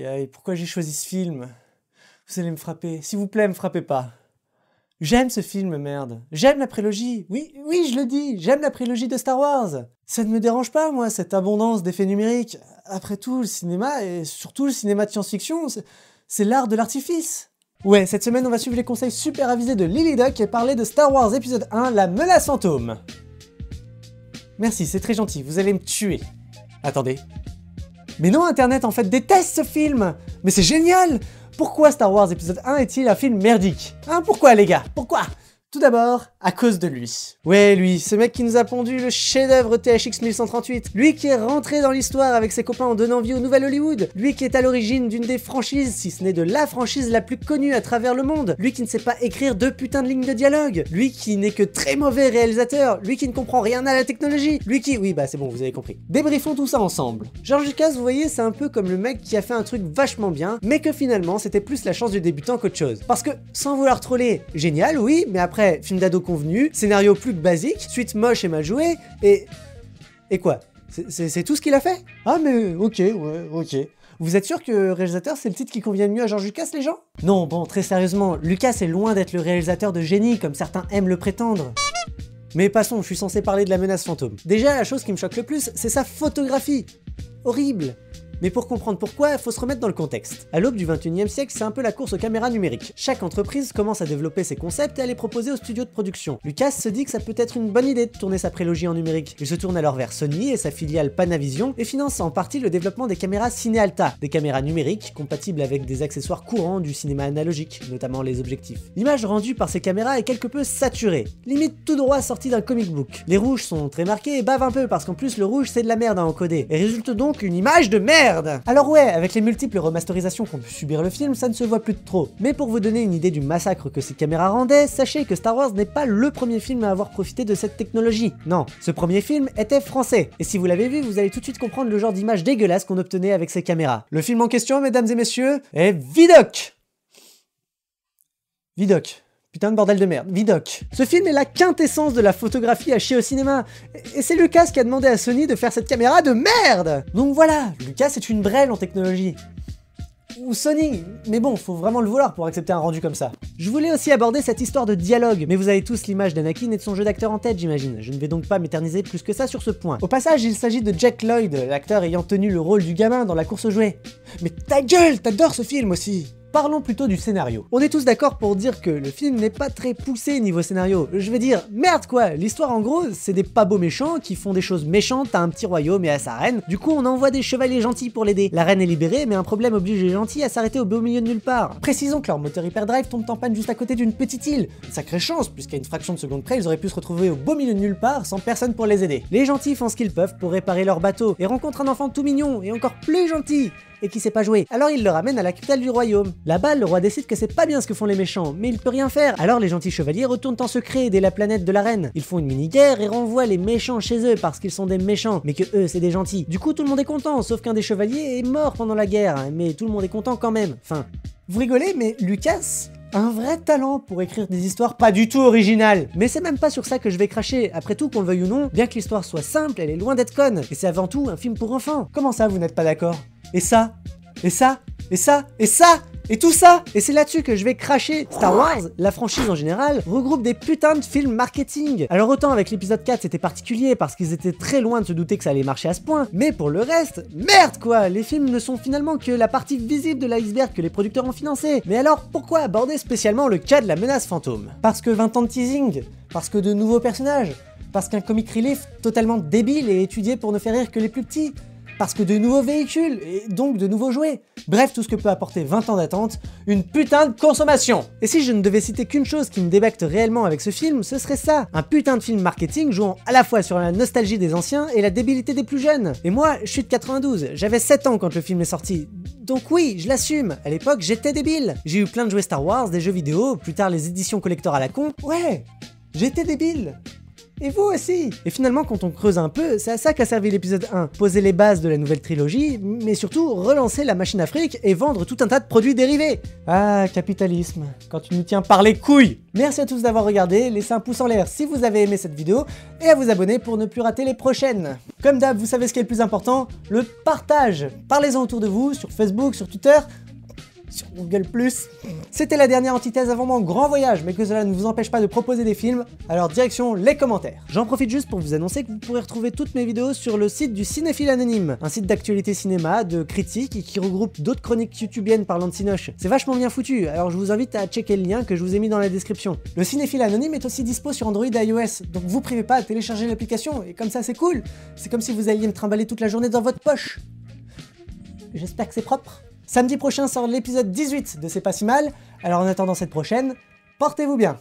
aïe, pourquoi j'ai choisi ce film? Vous allez me frapper. S'il vous plaît, me frappez pas. J'aime ce film, merde. J'aime la prélogie. Oui, oui, je le dis. J'aime la prélogie de Star Wars. Ça ne me dérange pas, moi, cette abondance d'effets numériques. Après tout, le cinéma, et surtout le cinéma de science-fiction, c'est l'art de l'artifice. Ouais, cette semaine, on va suivre les conseils super avisés de Lily Duck et parler de Star Wars épisode 1, la menace fantôme. Merci, c'est très gentil. Vous allez me tuer. Attendez. Mais non, Internet, en fait, déteste ce film. Mais c'est génial. Pourquoi Star Wars épisode 1 est-il un film merdique? Hein, pourquoi les gars? Pourquoi? Tout d'abord, à cause de lui. Ouais, lui, ce mec qui nous a pondu le chef-d'œuvre THX 1138. Lui qui est rentré dans l'histoire avec ses copains en donnant vie au Nouvel Hollywood. Lui qui est à l'origine d'une des franchises, si ce n'est de la franchise la plus connue à travers le monde. Lui qui ne sait pas écrire 2 putains de lignes de dialogue. Lui qui n'est que très mauvais réalisateur. Lui qui ne comprend rien à la technologie. Lui qui... Oui, bah c'est bon, vous avez compris. Débriefons tout ça ensemble. George Lucas, vous voyez, c'est un peu comme le mec qui a fait un truc vachement bien, mais que finalement, c'était plus la chance du débutant qu'autre chose. Parce que, sans vouloir troller, génial, oui, mais après, film d'ado convenu, scénario plus que basique, suite moche et mal jouée, et quoi? C'est tout ce qu'il a fait? Ah mais ok, ouais, ok. Vous êtes sûr que réalisateur c'est le titre qui convient mieux à George Lucas, les gens? Non, bon, très sérieusement, Lucas est loin d'être le réalisateur de génie comme certains aiment le prétendre. Mais passons, je suis censé parler de la menace fantôme. Déjà, la chose qui me choque le plus, c'est sa photographie. Horrible. Mais pour comprendre pourquoi, il faut se remettre dans le contexte. À l'aube du 21e siècle, c'est un peu la course aux caméras numériques. Chaque entreprise commence à développer ses concepts et à les proposer aux studios de production. Lucas se dit que ça peut être une bonne idée de tourner sa prélogie en numérique. Il se tourne alors vers Sony et sa filiale Panavision et finance en partie le développement des caméras Cinealta, des caméras numériques compatibles avec des accessoires courants du cinéma analogique, notamment les objectifs. L'image rendue par ces caméras est quelque peu saturée, limite tout droit sortie d'un comic book. Les rouges sont très marqués et bavent un peu parce qu'en plus le rouge c'est de la merde à encoder, et résulte donc une image de merde. Alors ouais, avec les multiples remasterisations qu'ont pu subir le film, ça ne se voit plus de trop. Mais pour vous donner une idée du massacre que ces caméras rendaient, sachez que Star Wars n'est pas le premier film à avoir profité de cette technologie. Non, ce premier film était français. Et si vous l'avez vu, vous allez tout de suite comprendre le genre d'image dégueulasse qu'on obtenait avec ces caméras. Le film en question, mesdames et messieurs, est Vidoc. Vidoc. Putain de bordel de merde, Vidoc. Ce film est la quintessence de la photographie à chier au cinéma. Et c'est Lucas qui a demandé à Sony de faire cette caméra de merde. Donc voilà, Lucas est une brêle en technologie. Ou Sony, mais bon, faut vraiment le vouloir pour accepter un rendu comme ça. Je voulais aussi aborder cette histoire de dialogue, mais vous avez tous l'image d'Anakin et de son jeu d'acteur en tête, j'imagine. Je ne vais donc pas m'éterniser plus que ça sur ce point. Au passage, il s'agit de Jack Lloyd, l'acteur ayant tenu le rôle du gamin dans la course aux jouets. Mais ta gueule, t'adores ce film aussi. Parlons plutôt du scénario. On est tous d'accord pour dire que le film n'est pas très poussé niveau scénario. Je veux dire, merde quoi, l'histoire en gros, c'est des pas beaux méchants qui font des choses méchantes à un petit royaume et à sa reine. Du coup, on envoie des chevaliers gentils pour l'aider. La reine est libérée, mais un problème oblige les gentils à s'arrêter au beau milieu de nulle part. Précisons que leur moteur hyperdrive tombe en panne juste à côté d'une petite île. Sacrée chance, puisqu'à une fraction de seconde près, ils auraient pu se retrouver au beau milieu de nulle part sans personne pour les aider. Les gentils font ce qu'ils peuvent pour réparer leur bateau et rencontrent un enfant tout mignon et encore plus gentil et qui sait pas jouer. Alors il le ramène à la capitale du royaume. Là-bas, le roi décide que c'est pas bien ce que font les méchants, mais il peut rien faire. Alors les gentils chevaliers retournent en secret aider la planète de la reine. Ils font une mini-guerre et renvoient les méchants chez eux parce qu'ils sont des méchants, mais que eux c'est des gentils. Du coup tout le monde est content, sauf qu'un des chevaliers est mort pendant la guerre, mais tout le monde est content quand même. Enfin, vous rigolez, mais Lucas a un vrai talent pour écrire des histoires pas du tout originales. Mais c'est même pas sur ça que je vais cracher. Après tout, qu'on le veuille ou non, bien que l'histoire soit simple, elle est loin d'être conne. Et c'est avant tout un film pour enfants. Comment ça, vous n'êtes pas d'accord? Et ça? Et ça? Et ça? Et ça? Et tout ça? Et c'est là-dessus que je vais cracher. Star Wars, la franchise en général, regroupe des putains de films marketing. Alors autant avec l'épisode 4 c'était particulier parce qu'ils étaient très loin de se douter que ça allait marcher à ce point, mais pour le reste, merde quoi. Les films ne sont finalement que la partie visible de l'iceberg que les producteurs ont financé. Mais alors pourquoi aborder spécialement le cas de la menace fantôme? Parce que 20 ans de teasing? Parce que de nouveaux personnages? Parce qu'un comic relief totalement débile et étudié pour ne faire rire que les plus petits? Parce que de nouveaux véhicules, et donc de nouveaux jouets. Bref, tout ce que peut apporter 20 ans d'attente, une putain de consommation. Et si je ne devais citer qu'une chose qui me débecte réellement avec ce film, ce serait ça. Un putain de film marketing jouant à la fois sur la nostalgie des anciens et la débilité des plus jeunes. Et moi, je suis de 92, j'avais 7 ans quand le film est sorti. Donc oui, je l'assume, à l'époque j'étais débile. J'ai eu plein de jouets Star Wars, des jeux vidéo, plus tard les éditions collector à la con. Ouais, j'étais débile. Et vous aussi. Et finalement, quand on creuse un peu, c'est à ça qu'a servi l'épisode 1. Poser les bases de la nouvelle trilogie, mais surtout relancer la machine à fric et vendre tout un tas de produits dérivés. Ah, capitalisme, quand tu nous tiens par les couilles. Merci à tous d'avoir regardé, laissez un pouce en l'air si vous avez aimé cette vidéo, et à vous abonner pour ne plus rater les prochaines. Comme d'hab, vous savez ce qui est le plus important, le partage. Parlez-en autour de vous, sur Facebook, sur Twitter, sur Google+. C'était la dernière antithèse avant mon grand voyage, mais que cela ne vous empêche pas de proposer des films, alors direction les commentaires. J'en profite juste pour vous annoncer que vous pourrez retrouver toutes mes vidéos sur le site du Cinéphile Anonyme, un site d'actualité cinéma, de critiques et qui regroupe d'autres chroniques youtubiennes parlant de cinoche. C'est vachement bien foutu, alors je vous invite à checker le lien que je vous ai mis dans la description. Le Cinéphile Anonyme est aussi dispo sur Android et iOS, donc vous privez pas à télécharger l'application, et comme ça c'est cool. C'est comme si vous alliez me trimballer toute la journée dans votre poche. J'espère que c'est propre. Samedi prochain sort l'épisode 18 de C'est pas si mal, alors en attendant cette prochaine, portez-vous bien.